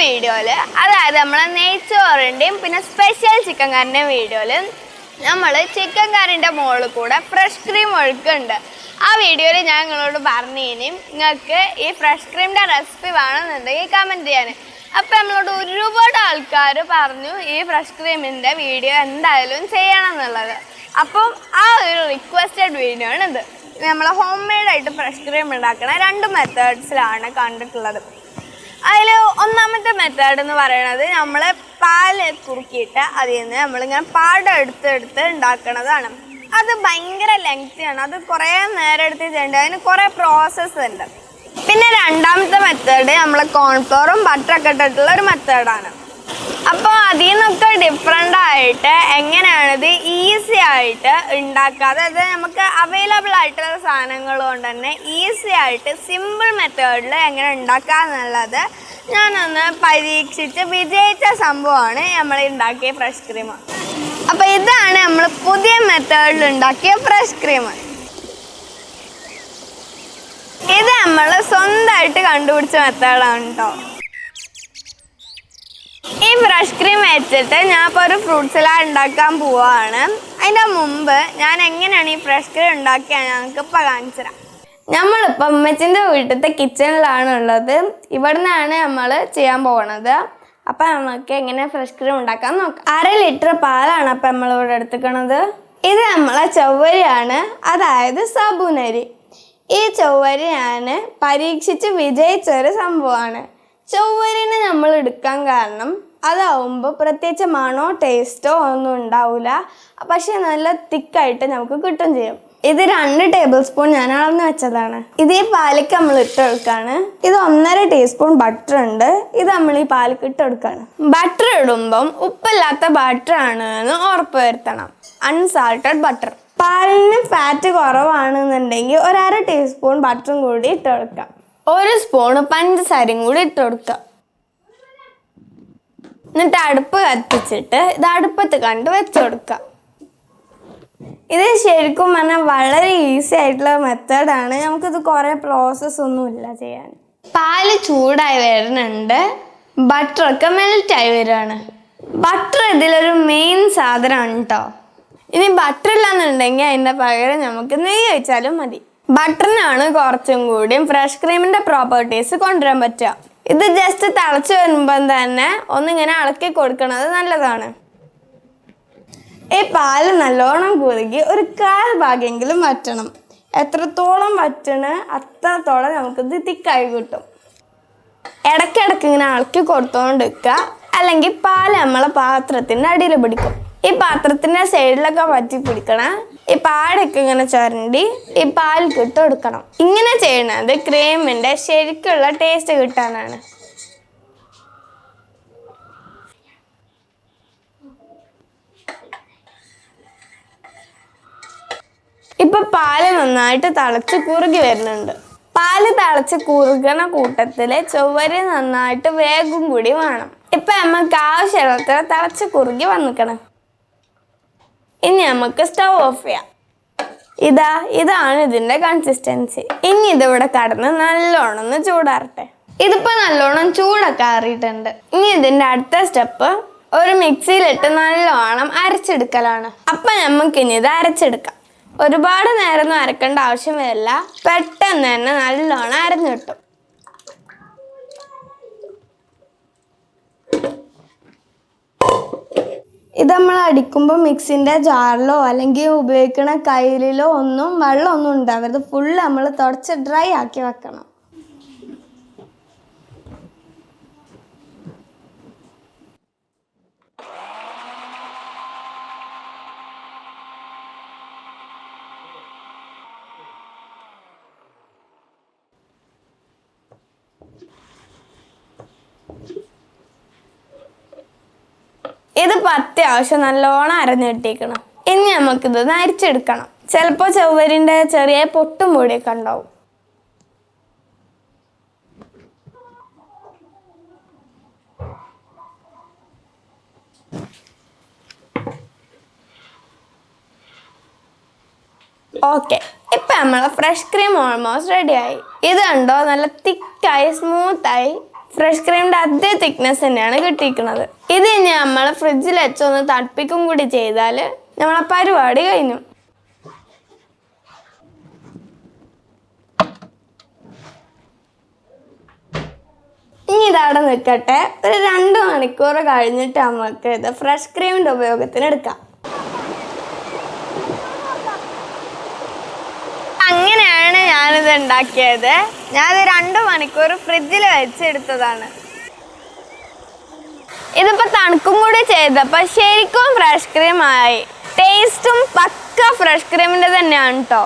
വീഡിയോയിൽ, അതായത് നമ്മളെ നെയ്ച്ചോറിൻ്റെയും പിന്നെ സ്പെഷ്യൽ ചിക്കൻ കറിൻ്റെയും വീഡിയോയിൽ നമ്മൾ ചിക്കൻ കറിൻ്റെ മുകളിൽ കൂടെ ഫ്രഷ് ക്രീം ഒഴുക്കുന്നുണ്ട്. ആ വീഡിയോയിൽ ഞാൻ നിങ്ങളോട് പറഞ്ഞതിനും നിങ്ങൾക്ക് ഈ ഫ്രഷ് ക്രീമിൻ്റെ റെസിപ്പി വേണമെന്നുണ്ടെങ്കിൽ കമൻറ്റ് ചെയ്യാൻ. അപ്പം നമ്മളോട് ഒരുപാട് ആൾക്കാർ പറഞ്ഞു ഈ ഫ്രഷ് ക്രീമിൻ്റെ വീഡിയോ എന്തായാലും ചെയ്യണം എന്നുള്ളത്. അപ്പം ആ ഒരു റിക്വസ്റ്റഡ് വീഡിയോ ആണിത്. നമ്മൾ ഹോം മെയ്ഡായിട്ട് ഫ്രഷ് ക്രീം ഉണ്ടാക്കുന്ന 2 മെത്തേഡ്സിലാണ് കണ്ടിട്ടുള്ളത്. അതിൽ ഒന്നാമത്തെ മെത്തേഡ് എന്ന് പറയുന്നത് നമ്മൾ പാല് കുറുക്കിയിട്ട് അതിൽ നിന്ന് നമ്മളിങ്ങനെ പാടം എടുത്ത് ഉണ്ടാക്കുന്നതാണ്. അത് ഭയങ്കര ലെങ്തിയാണ്, അത് കുറേ നേരം എടുത്ത് ചെയ്യേണ്ടത്, അതിന് കുറേ പ്രോസസ്സ് ഉണ്ട്. പിന്നെ രണ്ടാമത്തെ മെത്തേഡ് നമ്മൾ കോൺഫ്ലോറും ബട്ടറൊക്കെ ഇട്ടിട്ടുള്ള ഒരു മെത്തേഡാണ്. അപ്പോൾ അതിൽ നിന്നൊക്കെ ഡിഫറെൻ്റ് ആയിട്ട് എങ്ങനെയാണിത് ഈസി ആയിട്ട് ഉണ്ടാക്കുക, അതായത് നമുക്ക് അവൈലബിൾ ആയിട്ടുള്ള സാധനങ്ങൾ കൊണ്ട് തന്നെ ഈസി ആയിട്ട് സിമ്പിൾ മെത്തേഡിൽ എങ്ങനെ ഉണ്ടാക്കുക എന്നുള്ളത് ഞാനൊന്ന് പരീക്ഷിച്ച് വിജയിച്ച സംഭവമാണ് നമ്മൾ ഉണ്ടാക്കിയ ഫ്രഷ് ക്രീം. അപ്പോൾ ഇതാണ് നമ്മൾ പുതിയ മെത്തേഡിൽ ഉണ്ടാക്കിയ ഫ്രഷ് ക്രീം. ഇത് നമ്മൾ സ്വന്തമായിട്ട് കണ്ടുപിടിച്ച മെത്തേഡാണ് കേട്ടോ. ഈ ഫ്രഷ് ക്രീം വെച്ചിട്ട് ഞാൻ ഇപ്പോൾ ഒരു ഫ്രൂട്ട് സലാഡ് ഉണ്ടാക്കാൻ പോവാണ്. അതിൻ്റെ മുമ്പ് ഞാൻ എങ്ങനെയാണ് ഈ ഫ്രഷ് ക്രീം ഉണ്ടാക്കിയത് ഞങ്ങൾക്ക് ഇപ്പോൾ കാണിച്ചു തരാം. നമ്മളിപ്പോൾ അമ്മച്ചിൻ്റെ വീട്ടിലത്തെ കിച്ചണിലാണ് ഉള്ളത്. ഇവിടെ നിന്നാണ് നമ്മൾ ചെയ്യാൻ പോകുന്നത്. അപ്പം നമുക്ക് എങ്ങനെ ഫ്രഷ് ക്രീം ഉണ്ടാക്കാൻ നോക്കാം. 1/2 ലിറ്റർ പാലാണ് അപ്പം നമ്മളിവിടെ എടുത്തുക്കണത്. ഇത് നമ്മളെ ചൊവ്വരിയാണ്, അതായത് സാബൂനരി. ഈ ചൊവ്വരി ഞാൻ പരീക്ഷിച്ച് വിജയിച്ചൊരു സംഭവമാണ്. ചൊവ്വരിനെ നമ്മൾ എടുക്കാൻ കാരണം അതാവുമ്പോൾ പ്രത്യേകിച്ച് മണോ ടേസ്റ്റോ ഒന്നും ഉണ്ടാവില്ല, പക്ഷെ നല്ല തിക്കായിട്ട് നമുക്ക് കിട്ടും ചെയ്യും. ഇത് 2 ടേബിൾ സ്പൂൺ ഞാൻ അളന്ന് വെച്ചതാണ്. ഇത് ഈ പാലിക്ക് നമ്മൾ ഇട്ടെടുക്കുകയാണ്. ഇത് 1.5 ടീസ്പൂൺ ബട്ടർ ഉണ്ട്, ഇത് നമ്മൾ ഈ പാലിക്ക് ഇട്ടെടുക്കുകയാണ്. ബട്ടർ ഇടുമ്പം ഉപ്പില്ലാത്ത ബട്ടർ ആണ് എന്ന് ഉറപ്പ് വരുത്തണം, അൺസാൾട്ടഡ് ബട്ടർ. പാലിന് ഫാറ്റ് കുറവാണെന്നുണ്ടെങ്കിൽ 1/2 ടീസ്പൂൺ ബട്ടറും കൂടി ഇട്ടെടുക്കാം. 1 സ്പൂണ് പഞ്ചസാരയും കൂടി ഇട്ട് കൊടുക്കുക. എന്നിട്ട് അടുപ്പ് കത്തിച്ചിട്ട് ഇത് അടുപ്പത്ത് കണ്ട് വെച്ച് കൊടുക്കുക. ഇത് ശരിക്കും പറഞ്ഞാൽ വളരെ ഈസി ആയിട്ടുള്ള മെത്തേഡാണ്. നമുക്കിത് കുറേ പ്രോസസ്സ് ഒന്നുമില്ല ചെയ്യാൻ. പാല് ചൂടായി വരുന്നുണ്ട്, ബട്ടറൊക്കെ മെൽറ്റായി വരികയാണ്. ബട്ടർ ഇതിലൊരു മെയിൻ സാധനമാണ് കേട്ടോ. ഇനി ബട്ടർ ഇല്ലാന്നുണ്ടെങ്കിൽ അതിൻ്റെ പകരം നമുക്ക് നെയ്യ് ഒഴിച്ചാലും മതി. ബട്ടറിനാണ് കുറച്ചും കൂടിയും ഫ്രഷ് ക്രീമിൻ്റെ പ്രോപ്പർട്ടീസ് കൊണ്ടുവരാൻ പറ്റുക. ഇത് ജസ്റ്റ് തിളച്ച് വരുമ്പം തന്നെ ഒന്നിങ്ങനെ ഇളക്കി കൊടുക്കുന്നത് നല്ലതാണ്. ഈ പാല് നല്ലോണം കുറുകി ഒരു 1/4 ഭാഗമെങ്കിലും വറ്റണം. എത്രത്തോളം വറ്റണ അത്രത്തോളം നമുക്കിത് തിക്കായി കിട്ടും. ഇടയ്ക്കിടയ്ക്ക് ഇങ്ങനെ ഇളക്കി കൊടുത്തോണ്ടിരിക്കുക, അല്ലെങ്കിൽ പാല് നമ്മളെ പാത്രത്തിൻ്റെ അടിയിൽ പിടിക്കും. ഈ പാത്രത്തിൻ്റെ സൈഡിലൊക്കെ വറ്റി പിടിക്കണം. ഈ പാടൊക്കെ ഇങ്ങനെ ചുരണ്ടി ഈ പാലിൽ ഇട്ട് കൊടുക്കണം. ഇങ്ങനെ ചെയ്യണത് ക്രീമിൻ്റെ ശരിക്കുള്ള ടേസ്റ്റ് കിട്ടാനാണ്. ഇപ്പൊ പാല് നന്നായിട്ട് തിളച്ച് കുറുകി വരുന്നുണ്ട്. പാല് തിളച്ച് കുറുകണ കൂട്ടത്തിൽ ചൊവ്വരി നന്നായിട്ട് വേഗം കൂടി വേണം. ഇപ്പൊ നമുക്ക് ആവശ്യമുള്ള തിളച്ച് കുറുകി വന്നിക്കണം. ഇനി നമുക്ക് സ്റ്റൗ ഓഫ് ചെയ്യാം. ഇതാണ് ഇതിൻ്റെ കൺസിസ്റ്റൻസി. ഇനി ഇതിവിടെ കടന്ന് നല്ലോണം ഒന്ന് ചൂടാറട്ടെ. ഇതിപ്പോൾ നല്ലോണം ചൂടൊക്കെ ആറിയിട്ടുണ്ട്. ഇനി ഇതിൻ്റെ അടുത്ത സ്റ്റെപ്പ് ഒരു മിക്സിയിലിട്ട് നല്ലോണം അരച്ചെടുക്കലാണ്. അപ്പം നമുക്കിനി ഇത് അരച്ചെടുക്കാം. ഒരുപാട് നേരമൊന്നും അരക്കേണ്ട ആവശ്യം വരില്ല, പെട്ടെന്ന് തന്നെ നല്ലോണം അരഞ്ഞു കിട്ടും. ഇത് നമ്മൾ അടിക്കുമ്പോൾ മിക്സിൻ്റെ ജാറിലോ അല്ലെങ്കിൽ ഉപയോഗിക്കുന്ന കയ്യിലോ ഒന്നും വെള്ളമൊന്നും ഉണ്ടാവരുത്. ഫുള്ള് നമ്മൾ തുടച്ച് ഡ്രൈ ആക്കി വെക്കണം. ഇതിപ്പോൾ അത്യാവശ്യം നല്ലോണം അരഞ്ഞു കിട്ടിയിരിക്കണം. ഇനി നമുക്കിത് അരിച്ചെടുക്കണം. ചിലപ്പോൾ ചൊവ്വരിൻ്റെ ചെറിയ പൊട്ടും പൊടിയൊക്കെ ഉണ്ടാവും. ഓക്കെ, ഇപ്പം നമ്മളെ ഫ്രഷ് ക്രീം ഓൾമോസ്റ്റ് റെഡിയായി. ഇത് കണ്ടോ, നല്ല തിക്കായി സ്മൂത്തായി ഫ്രഷ് ക്രീമിൻ്റെ അതേ തിക്നെസ് തന്നെയാണ് കിട്ടിയിരിക്കുന്നത്. ഇത് ഇനി നമ്മൾ ഫ്രിഡ്ജിൽ വെച്ചൊന്ന് തണുപ്പിക്കും കൂടി ചെയ്താൽ നമ്മളെ പരിപാടി കഴിഞ്ഞു. ഇനി ഇതവിടെ നിൽക്കട്ടെ. ഒരു 2 മണിക്കൂർ കഴിഞ്ഞിട്ട് നമുക്ക് ഇത് ഫ്രഷ് ക്രീമിൻ്റെ ഉപയോഗത്തിന് എടുക്കാം. അങ്ങനെയാണ് ഞാനിത് ഉണ്ടാക്കിയത്. ഞാനത് 2 മണിക്കൂർ ഫ്രിഡ്ജിൽ വെച്ചെടുത്തതാണ്. ഇതിപ്പോൾ തണുക്കും കൂടി ചെയ്തപ്പോൾ ശരിക്കും ഫ്രഷ് ക്രീം ആയി. ടേസ്റ്റും പക്ക ഫ്രഷ് ക്രീമിൻ്റെ തന്നെയാണ് കേട്ടോ.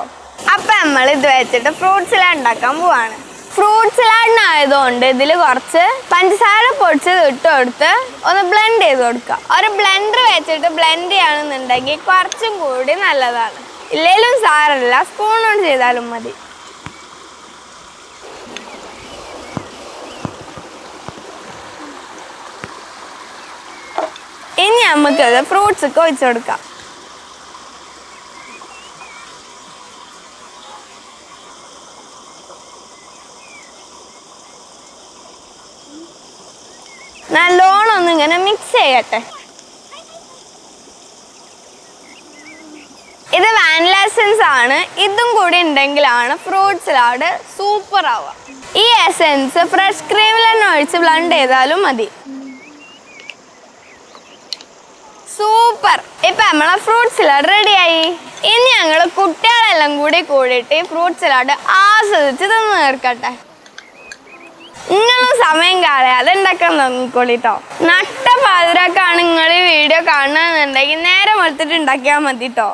അപ്പം നമ്മൾ ഇത് വെച്ചിട്ട് ഫ്രൂട്ട് സലാഡ് ഉണ്ടാക്കാൻ പോവാണ്. ഫ്രൂട്ട് സലാഡിനായതുകൊണ്ട് ഇതിൽ കുറച്ച് പഞ്ചസാര പൊടിച്ചത് ഇട്ട് കൊടുത്ത് ഒന്ന് ബ്ലെൻഡ് ചെയ്ത് കൊടുക്കുക. ഒരു ബ്ലെൻഡർ വെച്ചിട്ട് ബ്ലെൻഡ് ചെയ്യുകയാണെന്നുണ്ടെങ്കിൽ കുറച്ചും കൂടി നല്ലതാണ്. ഇല്ലെങ്കിലും സാരമില്ല, സ്പൂൺ കൊണ്ട് ചെയ്താലും മതി. ഇനി നമുക്കത് ഫ്രൂട്ട്സ് ഒക്കെ ഒഴിച്ചു കൊടുക്കാം. നല്ലോണം ഒന്ന് ഇങ്ങനെ മിക്സ് ചെയ്യട്ടെ. ഇത് വാനില എസൻസ് ആണ്. ഇതും കൂടി ഉണ്ടെങ്കിലാണ് ഫ്രൂട്ട് സലാഡ് സൂപ്പർ ആവുക. ഈ എസൻസ് ഫ്രഷ് ക്രീമിൽ തന്നെ ഒഴിച്ച് ബ്ലെൻഡ് ചെയ്താലും മതി. സൂപ്പർ. ഇപ്പം നമ്മളെ ഫ്രൂട്ട് സലാഡ് റെഡിയായി. ഇനി ഞങ്ങൾ കുട്ടികളെല്ലാം കൂടിയിട്ട് ഈ ഫ്രൂട്ട് സലാഡ് ആസ്വദിച്ച് തിന്ന് തീർക്കട്ടെ. നിങ്ങളും സമയം കളയാതെ ഉണ്ടാക്കാൻ നോക്കിക്കോളിട്ടോ. നട്ട പാതിരക്കാണ് നിങ്ങൾ ഈ വീഡിയോ കാണുന്നുണ്ടെങ്കിൽ നേരെ വെളുത്തിട്ട് ഉണ്ടാക്കിയാൽ മതി കേട്ടോ.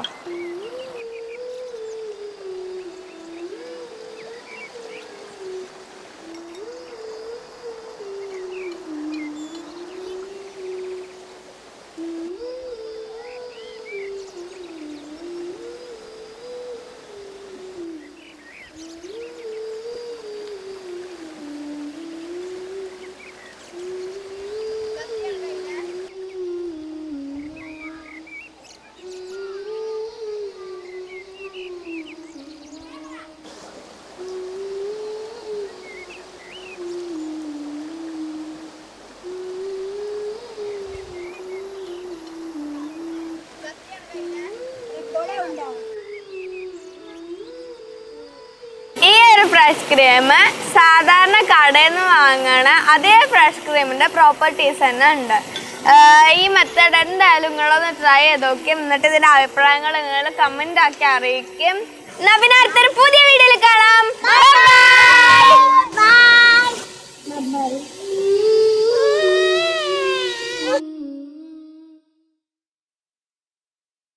ഈ ഒരു ഫ്രഷ് ക്രീം സാധാരണ കടയിൽ നിന്ന് വാങ്ങണ അതേ ഫ്രഷ് ക്രീമിൻ്റെ പ്രോപ്പർട്ടീസ് തന്നെ ഉണ്ട്. ഈ മെത്തേഡ് എന്തായാലും നിങ്ങളൊന്ന് ട്രൈ ചെയ്ത് നോക്കി. എന്നിട്ട് ഇതിൻ്റെ അഭിപ്രായങ്ങൾ നിങ്ങൾ കമൻ്റ് ആക്കി അറിയിക്കും. എന്നാൽ പിന്നെ അടുത്ത